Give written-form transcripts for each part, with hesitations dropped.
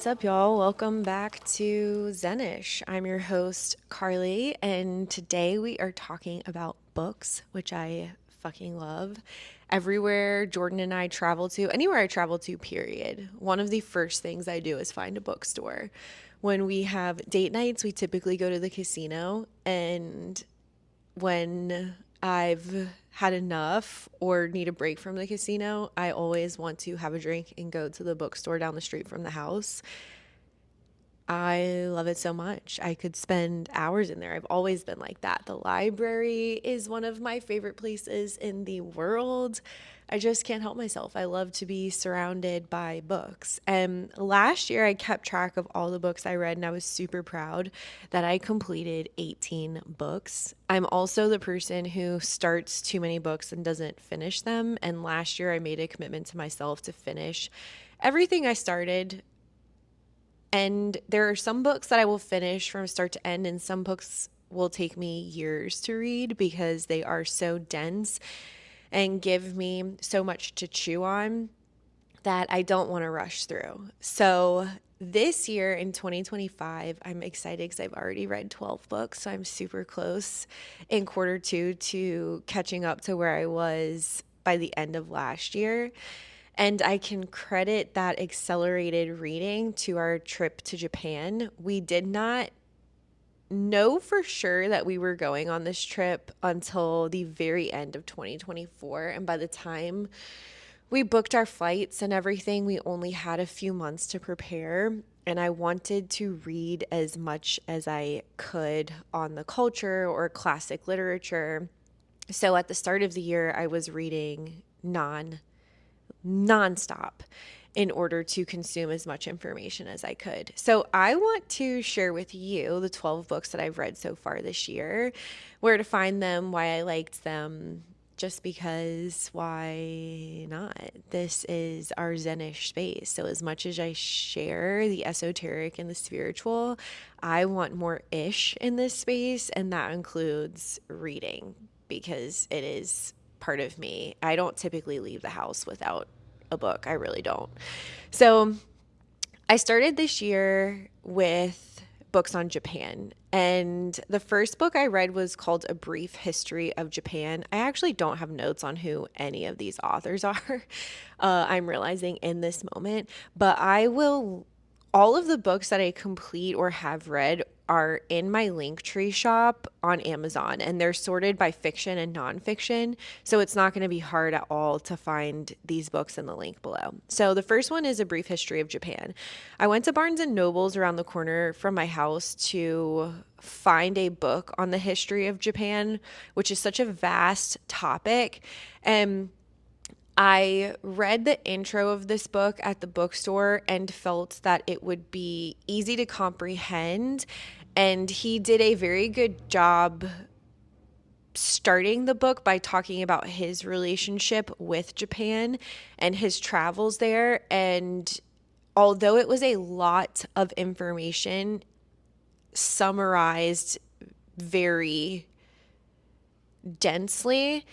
What's up, y'all? Welcome back to Zenish. I'm your host, Karlie, and today we are talking about books, which I fucking love. Everywhere Jordan and I travel to, anywhere I travel to, period, one of the first things I do is find a bookstore. When we have date nights, we typically go to the casino, and when I've had enough or need a break from the casino, I always want to have a drink and go to the bookstore down the street from the house. I love it so much. I could spend hours in there. I've always been like that. The library is one of my favorite places in the world. I just can't help myself. I love to be surrounded by books. And last year, I kept track of all the books I read, and I was super proud that I completed 18 books. I'm also the person who starts too many books and doesn't finish them. And last year, I made a commitment to myself to finish everything I started. And there are some books that I will finish from start to end, and some books will take me years to read because they are so dense and give me so much to chew on that I don't want to rush through. So this year in 2025, I'm excited because I've already read 12 books. So I'm super close in quarter two to catching up to where I was by the end of last year. And I can credit that accelerated reading to our trip to Japan. We did not know for sure that we were going on this trip until the very end of 2024. And by the time we booked our flights and everything, we only had a few months to prepare. And I wanted to read as much as I could on the culture or classic literature. So at the start of the year, I was reading nonstop in order to consume as much information as I could. So I want to share with you the 12 books that I've read so far this year, where to find them, why I liked them, just because why not? This is our Zenish space. So as much as I share the esoteric and the spiritual, I want more ish in this space, and that includes reading because it is part of me. I don't typically leave the house without a book. I really don't. So I started this year with books on Japan. And the first book I read was called A Brief History of Japan. I actually don't have notes on who any of these authors are. I'm realizing in this moment, but I will. All of the books that I complete or have read are in my Linktree shop on Amazon, and they're sorted by fiction and nonfiction. So it's not going to be hard at all to find these books in the link below. So the first one is A Brief History of Japan. I went to Barnes and Nobles around the corner from my house to find a book on the history of Japan, which is such a vast topic. And I read the intro of this book at the bookstore and felt that it would be easy to comprehend. And he did a very good job starting the book by talking about his relationship with Japan and his travels there. And although it was a lot of information summarized very densely,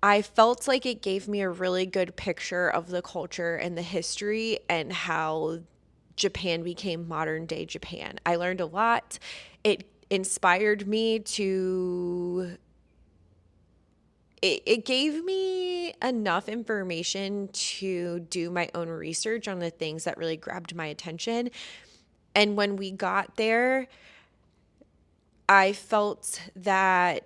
I felt like it gave me a really good picture of the culture and the history and how Japan became modern day Japan. I learned a lot. It inspired me to, it gave me enough information to do my own research on the things that really grabbed my attention. And when we got there, I felt that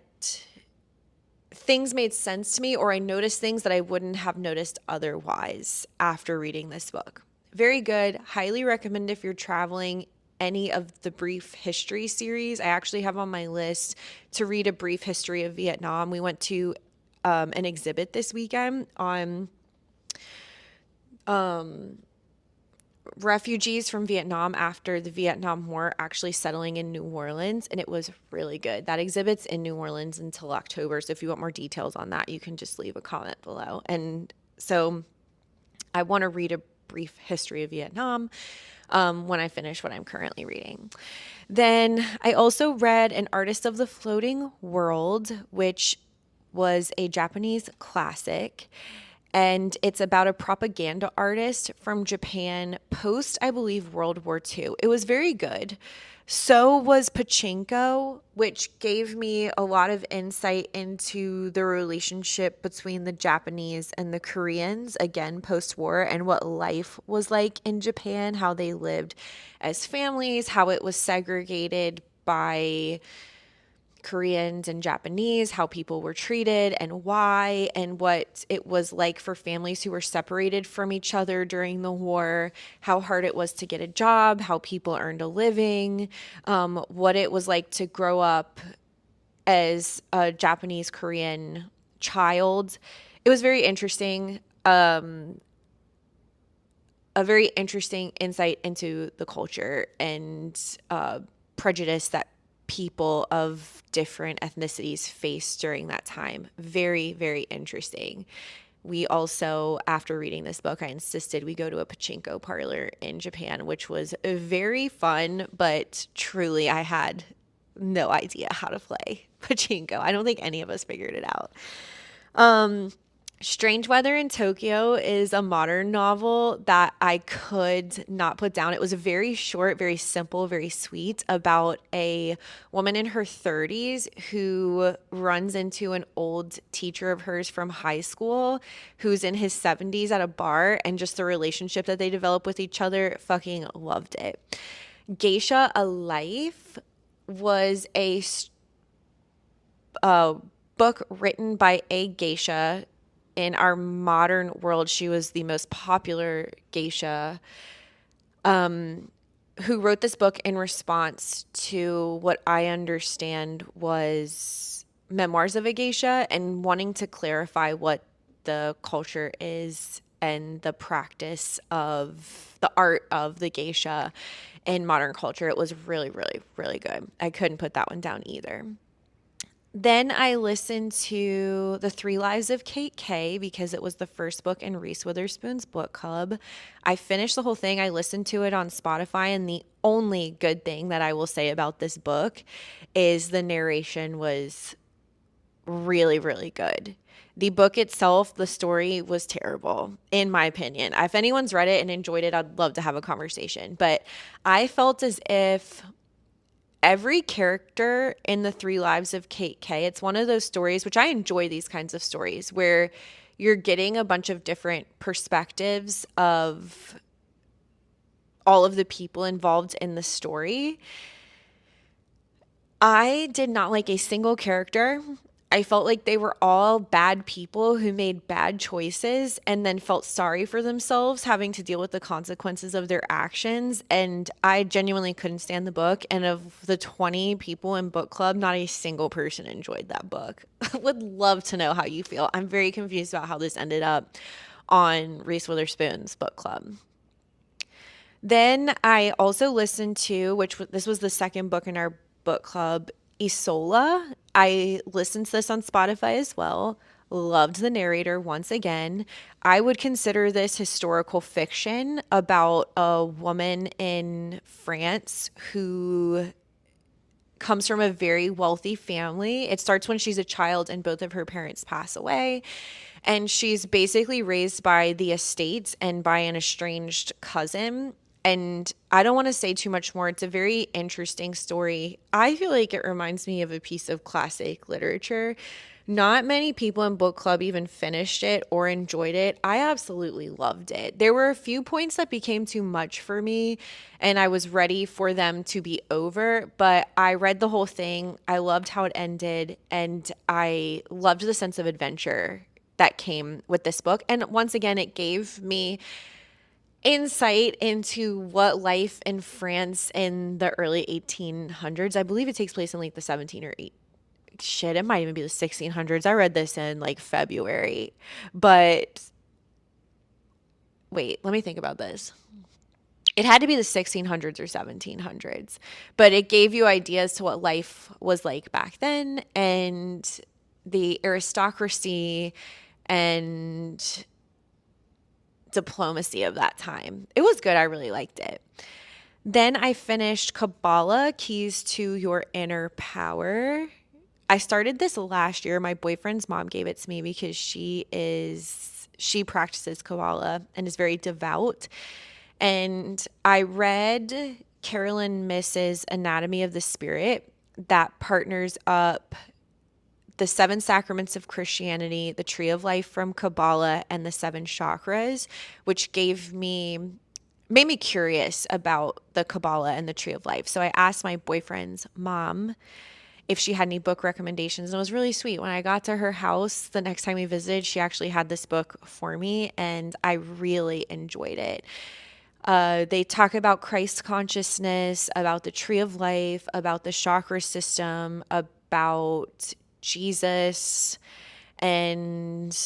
things made sense to me, or I noticed things that I wouldn't have noticed otherwise after reading this book. Very good. Highly recommend if you're traveling any of the Brief History series. I actually have on my list to read A Brief History of Vietnam. We went to an exhibit this weekend on refugees from Vietnam after the Vietnam War actually settling in New Orleans, and it was really good. That exhibit's in New Orleans until October, so if you want more details on that, you can just leave a comment below. And so I want to read A Brief History of Vietnam when I finish what I'm currently reading. Then I also read An Artist of the Floating World, which was a Japanese classic. and it's about a propaganda artist from Japan post, I believe, World War II. It was very good. So was Pachinko, which gave me a lot of insight into the relationship between the Japanese and the Koreans, again, post war, and what life was like in Japan, how they lived as families, how it was segregated by Koreans and Japanese, how people were treated and why, and what it was like for families who were separated from each other during the war, how hard it was to get a job, how people earned a living, what it was like to grow up as a Japanese Korean child. It was very interesting, a very interesting insight into the culture and prejudice that people of different ethnicities faced during that time. Very, very interesting. We also, after reading this book, I insisted we go to a pachinko parlor in Japan, which was very fun, but truly, I had no idea how to play pachinko. I don't think any of us figured it out. Strange Weather in Tokyo is a modern novel that I could not put down. It was very short, very simple, very sweet about a woman in her 30s who runs into an old teacher of hers from high school who's in his 70s at a bar, and just the relationship that they develop with each other. Fucking loved it. Geisha, A Life was a book written by a geisha. In our modern world, she was the most popular geisha, who wrote this book in response to what I understand was memoirs of a geisha and wanting to clarify what the culture is and the practice of the art of the geisha in modern culture. It was really, really, really good. I couldn't put that one down either. Then I listened to The Three Lives of Cate because it was the first book in Reese Witherspoon's book club. I finished the whole thing. I listened to it on Spotify, and the only good thing that I will say about this book is the narration was really, really good. The book itself, the story was terrible, in my opinion. If anyone's read it and enjoyed it, I'd love to have a conversation. But I felt as if every character in The Three Lives of Cate, it's one of those stories, which I enjoy these kinds of stories, where you're getting a bunch of different perspectives of all of the people involved in the story. I did not like a single character. I felt like they were all bad people who made bad choices and then felt sorry for themselves having to deal with the consequences of their actions. And I genuinely couldn't stand the book. And of the 20 people in book club, not a single person enjoyed that book. I would love to know how you feel. I'm very confused about how this ended up on Reese Witherspoon's book club. Then I also listened to, this was the second book in our book club, Isola. I listened to this on Spotify as well. Loved the narrator once again. I would consider this historical fiction about a woman in France who comes from a very wealthy family. It starts when she's a child and both of her parents pass away. And she's basically raised by the estates and by an estranged cousin. And I don't want to say too much more. It's a very interesting story. I feel like it reminds me of a piece of classic literature. Not many people in book club even finished it or enjoyed it. I absolutely loved it. There were a few points that became too much for me, and I was ready for them to be over, but I read the whole thing. I loved how it ended, and I loved the sense of adventure that came with this book. And once again, it gave me insight into what life in France in the early 1800s. I believe it takes place in like the 17 or 8. Shit, it might even be the 1600s. I read this in like February. But wait, let me think about this. It had to be the 1600s or 1700s, but it gave you ideas to what life was like back then and the aristocracy and diplomacy of that time. It was good. I really liked it. Then I finished Kabbalah, Keys to Your Inner Power. I started this last year. My boyfriend's mom gave it to me because she is she practices Kabbalah and is very devout. And I read Carolyn Miss's Anatomy of the Spirit that partners up the seven sacraments of Christianity, the tree of life from Kabbalah, and the seven chakras, which made me curious about the Kabbalah and the tree of life. So I asked my boyfriend's mom if she had any book recommendations. And it was really sweet. When I got to her house the next time we visited, she actually had this book for me, and I really enjoyed it. They talk about Christ consciousness, about the tree of life, about the chakra system, about Jesus, and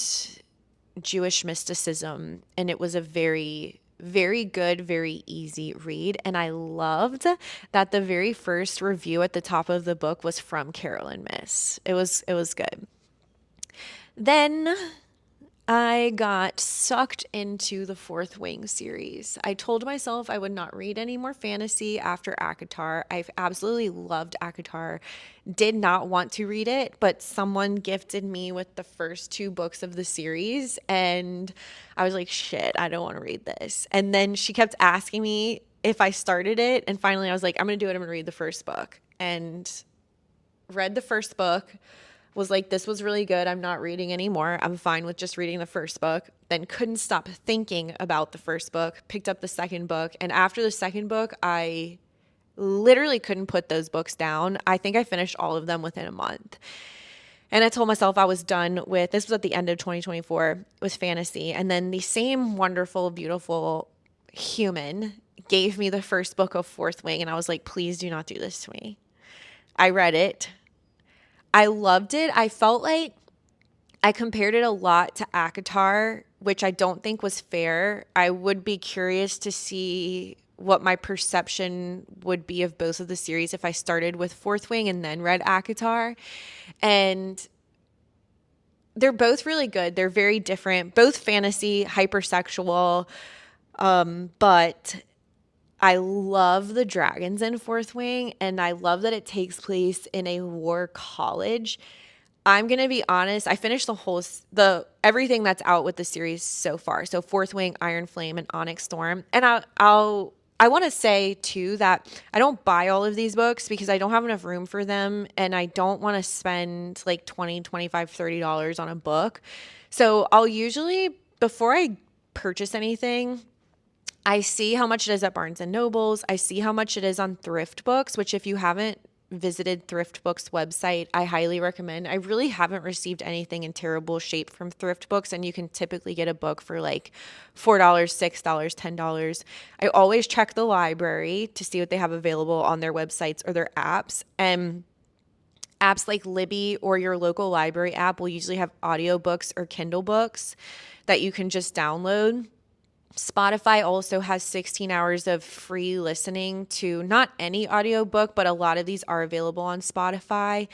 Jewish mysticism. And it was a very, very good, very easy read. And I loved that the very first review at the top of the book was from Carolyn Miss. It was good. Then I got sucked into the Fourth Wing series. I told myself I would not read any more fantasy after ACOTAR. I've absolutely loved ACOTAR. Did not want to read it, but someone gifted me with the first two books of the series, and I was like, shit, I don't want to read this. And then she kept asking me if I started it, and finally I was like, I'm going to do it. I'm going to read the first book. And read the first book, was like, this was really good. I'm not reading anymore. I'm fine with just reading the first book. Then couldn't stop thinking about the first book, picked up the second book. And after the second book, I literally couldn't put those books down. I think I finished all of them within a month. And I told myself I was done with, this was at the end of 2024, with fantasy. And then the same wonderful, beautiful human gave me the first book of Fourth Wing. And I was like, please do not do this to me. I read it. I loved it. I felt like I compared it a lot to ACOTAR, which I don't think was fair. I would be curious to see what my perception would be of both of the series if I started with Fourth Wing and then read ACOTAR. And they're both really good. They're very different, both fantasy, hypersexual, but I love the dragons in Fourth Wing, and I love that it takes place in a war college. I'm going to be honest, I finished everything that's out with the series so far. So Fourth Wing, Iron Flame, and Onyx Storm. And I want to say too that I don't buy all of these books because I don't have enough room for them, and I don't want to spend like $20, $25, $30 on a book. So I'll usually, before I purchase anything, I see how much it is at Barnes and Nobles. I see how much it is on Thrift Books, which if you haven't visited Thrift Books website, I highly recommend. I really haven't received anything in terrible shape from Thrift Books, and you can typically get a book for like $4, $6, $10. I always check the library to see what they have available on their websites or their apps. And apps like Libby or your local library app will usually have audiobooks or Kindle books that you can just download. Spotify also has 16 hours of free listening to not any audiobook, but a lot of these are available on Spotify.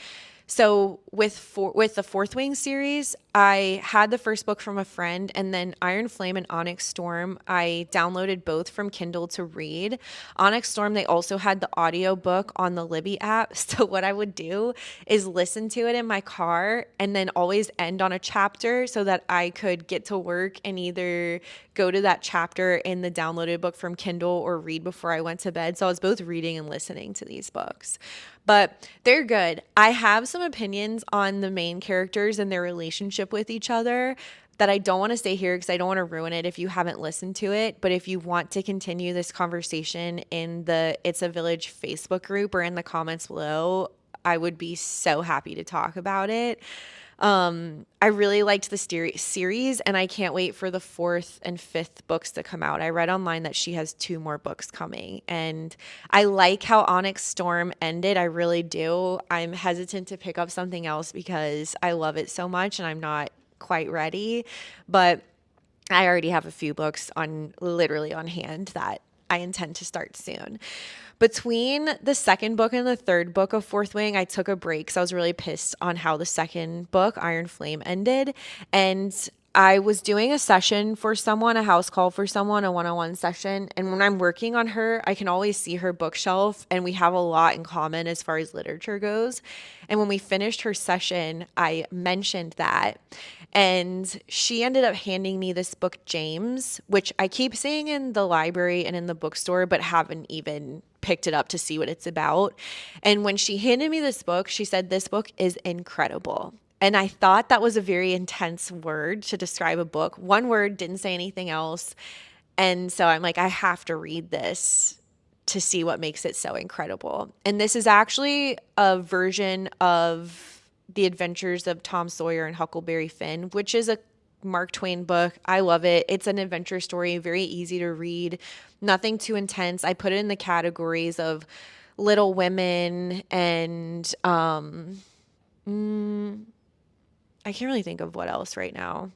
So with the Fourth Wing series, I had the first book from a friend, and then Iron Flame and Onyx Storm, I downloaded both from Kindle to read. Onyx Storm, they also had the audio book on the Libby app. So what I would do is listen to it in my car and then always end on a chapter so that I could get to work and either go to that chapter in the downloaded book from Kindle or read before I went to bed. So I was both reading and listening to these books. But they're good. I have some opinions on the main characters and their relationship with each other that I don't want to say here because I don't want to ruin it if you haven't listened to it. But if you want to continue this conversation in the It's a Village Facebook group or in the comments below, I would be so happy to talk about it. I really liked the series, and I can't wait for the fourth and fifth books to come out. I read online that she has 2 more books coming, and I like how Onyx Storm ended. I really do. I'm hesitant to pick up something else because I love it so much and I'm not quite ready, but I already have a few books literally on hand that I intend to start soon. Between the second book and the third book of Fourth Wing, I took a break because I was really pissed on how the second book, Iron Flame, ended. And I was doing a session for someone, a house call for someone, a one-on-one session. And when I'm working on her, I can always see her bookshelf, and we have a lot in common as far as literature goes. And when we finished her session, I mentioned that. And she ended up handing me this book, James, which I keep seeing in the library and in the bookstore, but haven't even picked it up to see what it's about. And when she handed me this book, she said, "This book is incredible." And I thought that was a very intense word to describe a book. One word, didn't say anything else. And so I'm like, I have to read this to see what makes it so incredible. And this is actually a version of The Adventures of Tom Sawyer and Huckleberry Finn, which is a Mark Twain book. I love it. It's an adventure story, very easy to read, nothing too intense. I put it in the categories of Little Women and I can't really think of what else right now.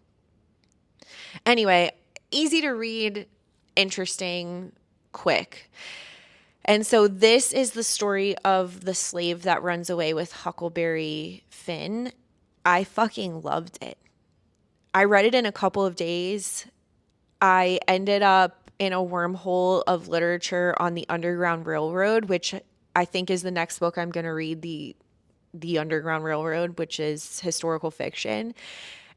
Anyway, easy to read, interesting, quick. And so this is the story of the slave that runs away with Huckleberry Finn. I fucking loved it. I read it in a couple of days. I ended up in a wormhole of literature on the Underground Railroad, which I think is the next book I'm going to read, the Underground Railroad, which is historical fiction.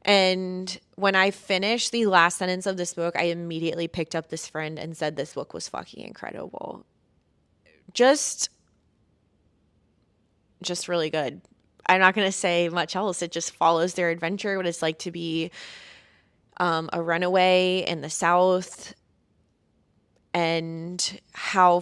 And when I finished the last sentence of this book, I immediately picked up this friend and said this book was fucking incredible. Just really good. I'm not going to say much else. It just follows their adventure, what it's like to be a runaway in the South, and how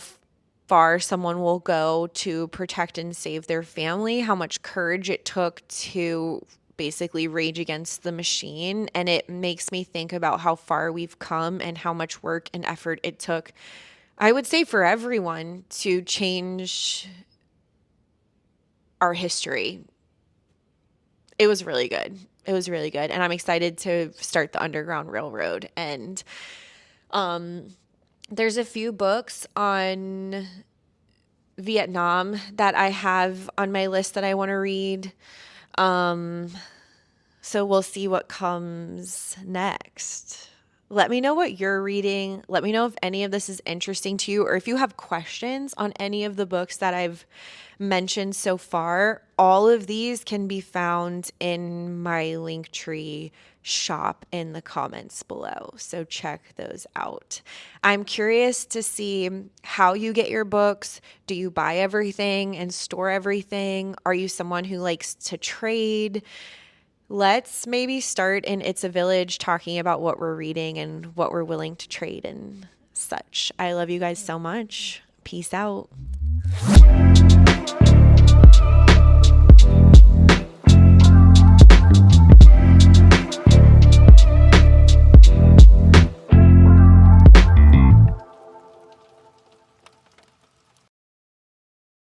far someone will go to protect and save their family, how much courage it took to basically rage against the machine. And it makes me think about how far we've come and how much work and effort it took, I would say, for everyone to change our history. It was really good. It was really good. And I'm excited to start the Underground Railroad. And there's a few books on Vietnam that I have on my list that I want to read. So we'll see what comes next. Let me know what you're reading. Let me know if any of this is interesting to you, or if you have questions on any of the books that I've mentioned so far. All of these can be found in my Linktree shop in the comments below. So check those out. I'm curious to see how you get your books. Do you buy everything and store everything? Are you someone who likes to trade? Let's maybe start in It's a Village talking about what we're reading and what we're willing to trade and such. I love you guys so much. Peace out.